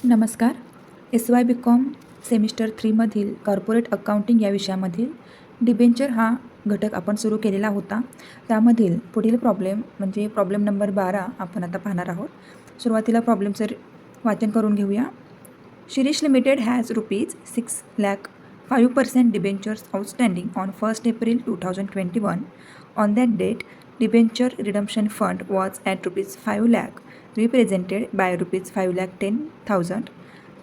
नमस्कार. SY BCom semester 3मधील corporate accounting या विषयामधील डिबेंचर हा घटक आपण सुरू केलेला होता. त्यामधील पुढील प्रॉब्लेम म्हणजे प्रॉब्लेम नंबर 12 आपण आता पाहणार आहोत. सुरुवातीला प्रॉब्लेमचं वाचन करून घेऊया. Shirish limited has ₹6,05% debentures outstanding on 1 April 2021. On that date, debenture redemption fund was at ₹5 lakh, represented by ₹5,10,000,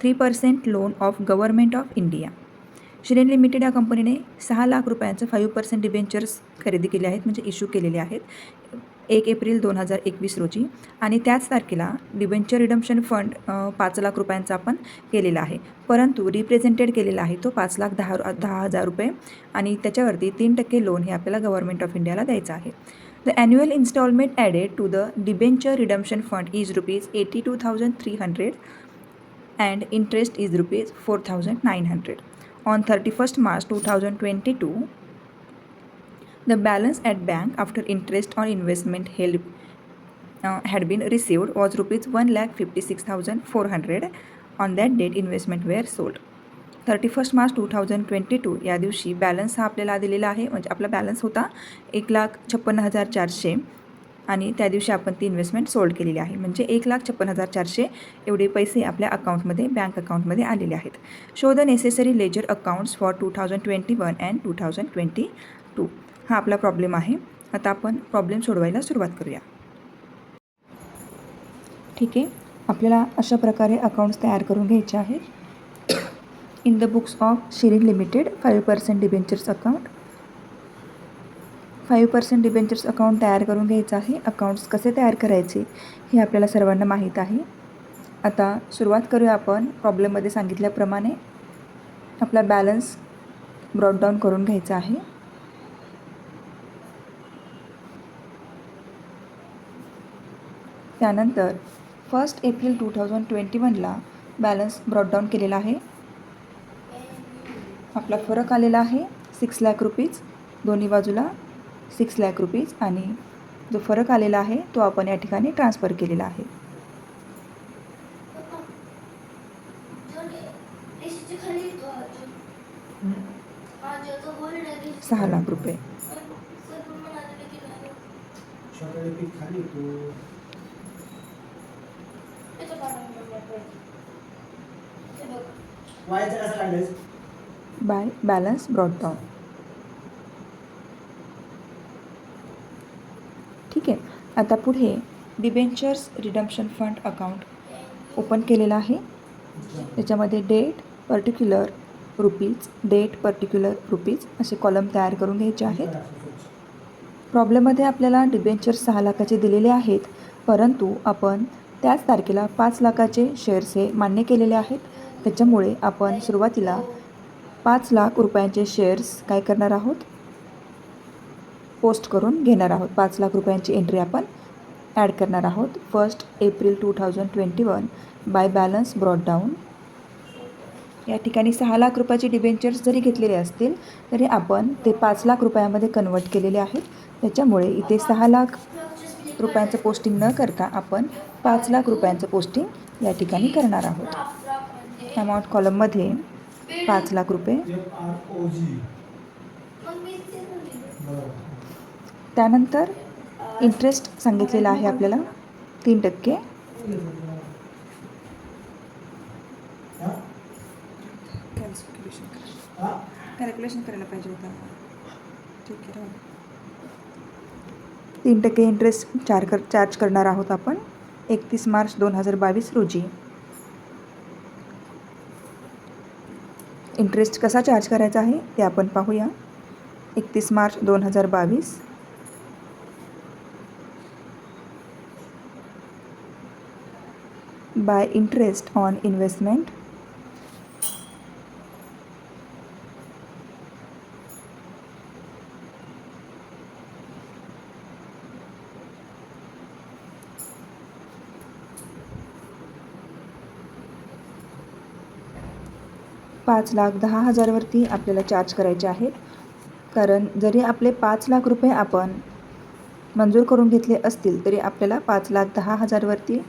3% loan of Government of India. Shirin limited या कंपनीने 6 लाख रुपयांचं 5% डिबेंचर्स खरेदी केले आहेत, म्हणजे इश्यू केलेले आहेत 1 एप्रिल 2021 रोजी. आणि त्याच तारखेला डिबेंचर रिडम्शन फंड 5 लाख रुपयांचा आपण केलेला आहे, परंतु रिप्रेझेंटेड केलेला आहे तो 5,10,000 रुपये आणि त्याच्यावरती 3% लोन हे आपल्याला गव्हर्नमेंट ऑफ इंडियाला द्यायचं आहे. The annual instalment added to the debenture redemption fund is ₹82,300 and interest is ₹4,900. On 31st March 2022, the balance at bank after interest on investment held had been received was ₹1,56,400. On that date, investment were sold. 31st March 2022 या दिवशी balance हा आपल्याला दिलेला आहे, म्हणजे आपला balance होता 1,56,400 आणि त्या दिवशी आपण ती इन्व्हेस्टमेंट सोल्ड केलेली आहे, म्हणजे 1,56,400 एवढे पैसे आपल्या अकाउंटमध्ये बँक अकाउंटमध्ये आलेले आहेत. Show the necessary ledger accounts for 2021 and 2022. हा आपला प्रॉब्लेम आहे. आता आपण प्रॉब्लेम सोडवायला सुरुवात करूया. ठीक आहे, आपल्याला अशा प्रकारे अकाउंट्स तयार करून घ्यायचे आहेत. In the books of Shirin limited 5% debentures account. 5% debentures account तयार करून घ्यायचं आहे. अकाउंट्स कसे तयार करायचे हे आपल्याला सर्वांना माहीत आहे. आता सुरुवात करूया आपण. प्रॉब्लेममध्ये सांगितल्याप्रमाणे आपला बॅलन्स ब्रॉडडाऊन करून घ्यायचा आहे. त्यानंतर 1 एप्रिल 2021ला बॅलन्स ब्रॉडडाऊन केलेला आहे. आपला फरक आलेला आहे 6 लाख रुपीज, दोन्ही बाजूला 6 लाख रुपीज, आणि जो फरक आलेला आहे तो आपण या ठिकाणी ट्रान्सफर केलेला आहे. ₹6 लाख रुपये. By balance brought down. ठीक आहे, आता पुढे debentures redemption fund account open केलेला आहे. त्याच्यामध्ये date particular rupees, date particular rupees असे कॉलम तयार करून घ्यायचे आहेत. प्रॉब्लेममध्ये आपल्याला डिबेंचर्स 6 लाखाचे दिलेले आहेत, परंतु आपण त्याच तारखेला 5 लाखाचे शेअर्स हे मान्य केलेले आहेत. त्याच्यामुळे आपण सुरुवातीला 5 लाख रुपयांचे शेअर्स काय करणार आहोत, पोस्ट करून घेणार आहोत. 5 लाख रुपयांची एंट्री आपण ॲड करणार आहोत. 1 एप्रिल 2021 बाय बॅलन्स ब्रॉडडाऊन. या ठिकाणी 6 लाख रुपयाचे डिबेंचर्स जरी घेतलेले असतील तरी आपण ते 5 लाख रुपयामध्ये कन्वर्ट केलेले आहेत. त्याच्यामुळे इथे 6 लाख रुपयांचं पोस्टिंग न करता आपण 5 लाख रुपयांचं पोस्टिंग या ठिकाणी करणार आहोत. अमाऊंट कॉलममध्ये 5 लाख रुपये. त्यानंतर इंटरेस्ट सांगितलेला आहे आपल्याला 3%. कॅल्क्युलेशन करायला पाहिजे होतं. ठीक आहे, 3% इंटरेस्ट चार्ज करणार आहोत आपण 31 मार्च 2022 रोजी. इंटरेस्ट कसा चार्ज करायचा आहे ते आपण पाहूया. 31 March 2022 bye interest on investment ₹5,10,000 आपल्याला चार्ज करायचे आहेत. कारण जरी आपले 5 लाख रुपये आपण मंजूर करून घेतले असतील तरी आपल्याला 5,10,000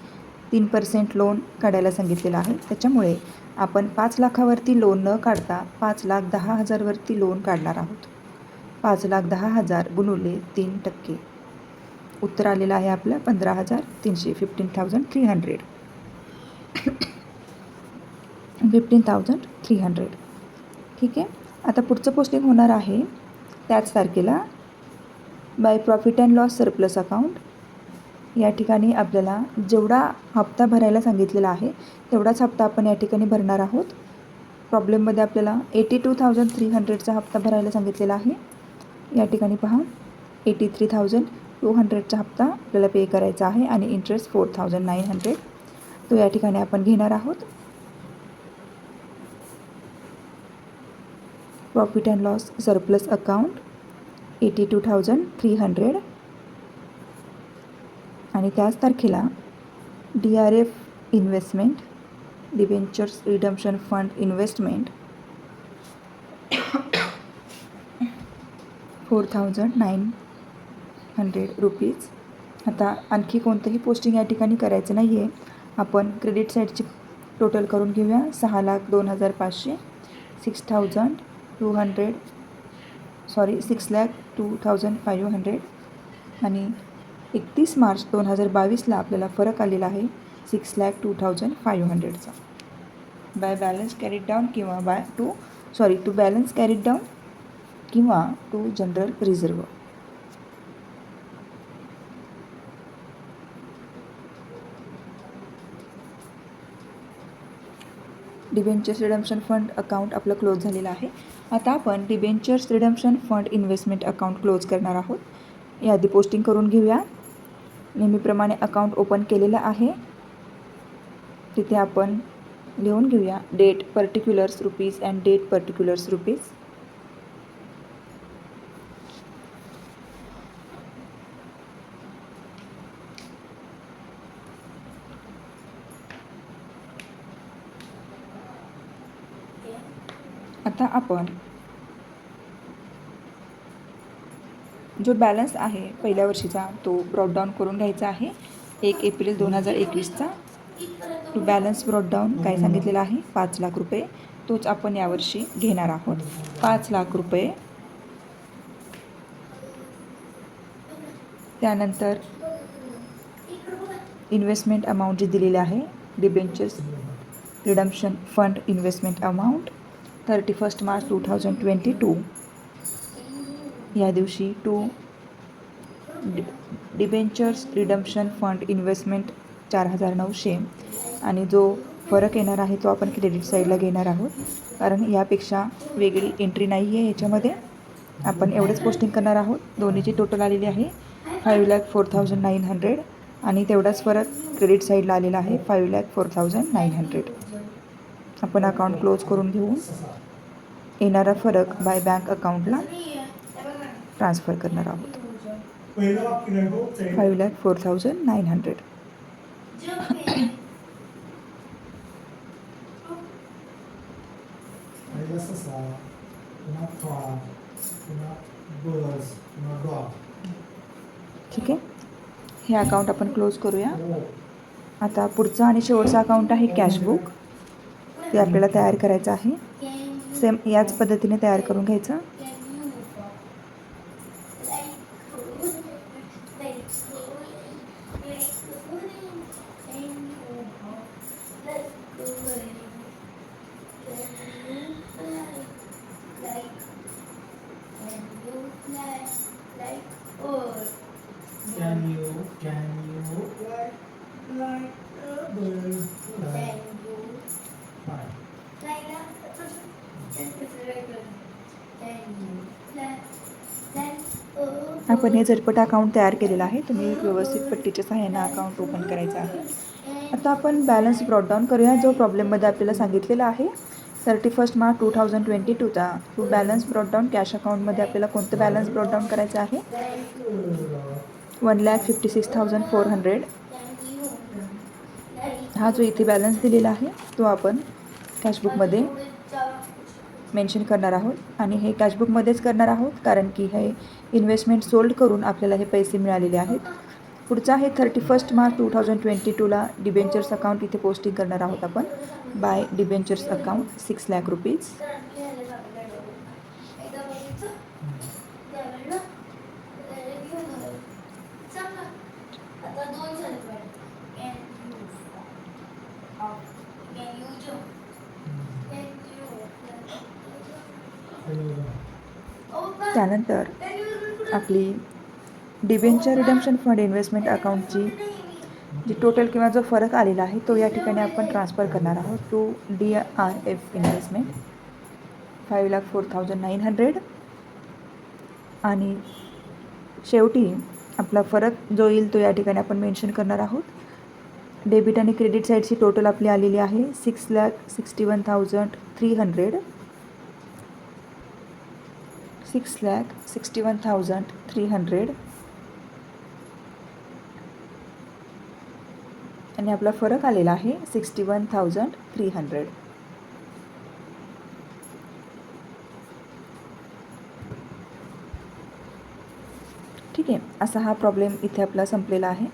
3% लोन काढायला सांगितलेलं आहे. त्याच्यामुळे आपण 5 लाखावरती लोन न काढता 5,10,000वरती लोन काढणार आहोत. 5,10,000 गुणुले 3%. उत्तर आलेलं आहे आपलं 15,300, 15,300. 15,300. ठीक आहे. आता पुढचं पोस्टिंग होणार आहे त्याच तारखेला by profit and loss surplus account. या ठिकाणी आपल्याला जेवढा हप्ता भरायला सांगितलेला आहे तेवढाच हप्ता आपण या ठिकाणी भरणार आहोत. प्रॉब्लेममध्ये आपल्याला 82,300चा हप्ता भरायला सांगितलेला आहे. या ठिकाणी पहा 83,200चा हप्ता आपल्याला पे करायचा आहे आणि इंटरेस्ट 4,900 तो या ठिकाणी आपण घेणार आहोत. Profit and loss surplus account 82,300 आणि त्याच तारखेला DRF investment debentures redemption fund investment 4,900 rupees. आता आणखी कोणतंही पोस्टिंग या ठिकाणी करायचं नाही आहे. आपण क्रेडिट साईडची टोटल करून घेऊया. 6,02,500 6,02,500 आणि 31 मार्च 2022ला आपल्याला फरक आलेला आहे 6,02,500चा. बाय बॅलन्स कॅरीड डाऊन किंवा टू बॅलन्स कॅरीड डाऊन किंवा to general reserve. Debentures redemption fund account आपलं क्लोज झालेलं आहे. आता आपण debentures redemption fund investment account close करणार आहोत. याआधी पोस्टिंग करून घेऊया. नेहमीप्रमाणे अकाउंट ओपन केलेलं आहे. तिथे आपण लिहून घेऊया date particulars rupees and date particulars rupees. आता आपण जो बॅलन्स आहे पहिल्या वर्षीचा तो ब्रॉडडाऊन करून घ्यायचा आहे 1 एप्रिल 2021चा. तो बॅलन्स ब्रॉडडाऊन काय सांगितलेला आहे 5 लाख रुपये. तोच आपण यावर्षी घेणार आहोत 5 लाख रुपये. त्यानंतर इन्व्हेस्टमेंट अमाऊंट जी दिलेली आहे debentures redemption fund investment amount 31 March 2022 या दिवशी डिबेंचर्स रिडम्पशन फंड इन्व्हेस्टमेंट 4,900 आणि जो फरक येणार आहे तो आपण क्रेडिट साईडला घेणार आहोत कारण यापेक्षा वेगळी एंट्री नाही आहे याच्यामध्ये. आपण एवढेच पोस्टिंग करणार आहोत. दोन्हीची टोटल आलेली आहे 5,04,900 आणि तेवढाच फरक क्रेडिट साईडला आलेला आहे 5,04,900. आपण अकाउंट क्लोज करून घेऊन येणारा फरक बाय बँक अकाउंटला ट्रान्सफर करणार आहोत 5,04,900. ठीक आहे. हे अकाउंट आपण क्लोज करूया. आता पुढचा आणि शेवटचा अकाउंट आहे कॅशबुक. ते आपल्याला तयार करायचं आहे. सेम याच पद्धतीने तयार करून घ्यायचं. आपण हे झटपट अकाउंट तयार केलेलं आहे. तुम्ही व्यवस्थित पट्टीच्या सहाय्याने अकाउंट ओपन करायचं आहे. आता आपण बॅलन्स ब्रॉडडाऊन करूया जो प्रॉब्लेममध्ये आपल्याला सांगितलेला आहे 31 मार्च 2022चा. तो बॅलन्स ब्रॉडडाऊन कॅश अकाउंटमध्ये आपल्याला कोणतं बॅलन्स ब्रॉडडाऊन करायचं आहे 1,56,400. हा जो इथे बॅलन्स दिलेला आहे तो आपण कॅशबुकमध्ये मेन्शन करणार आहोत आणि हे कॅशबुकमध्येच करणार आहोत कारण की हे इन्व्हेस्टमेंट सोल्ड करून आपल्याला हे पैसे मिळालेले आहेत. पुढचा आहे 31 मार्च 2022ला डिबेंचर्स अकाउंट इथे पोस्टिंग करणार आहोत आपण. By debentures account 6 lakh rupees. त्यानंतर आपली डिबेंचर रिडम्पशन फंड इन्व्हेस्टमेंट अकाउंटची जी टोटल किंवा जो फरक आलेला आहे तो या ठिकाणी आपण ट्रान्सफर करणार आहोत टू DRF इन्व्हेस्टमेंट 5,04,900. आणि शेवटी आपला फरक जो येईल तो या ठिकाणी आपण मेन्शन करणार आहोत. डेबिट आणि क्रेडिट साईडची टोटल आपली आलेली आहे 6,61,300. 6,61,300 आणि आपला फरक आलेला आहे 61,300. ठीक आहे, असा हा प्रॉब्लेम इथे आपला संपलेला आहे.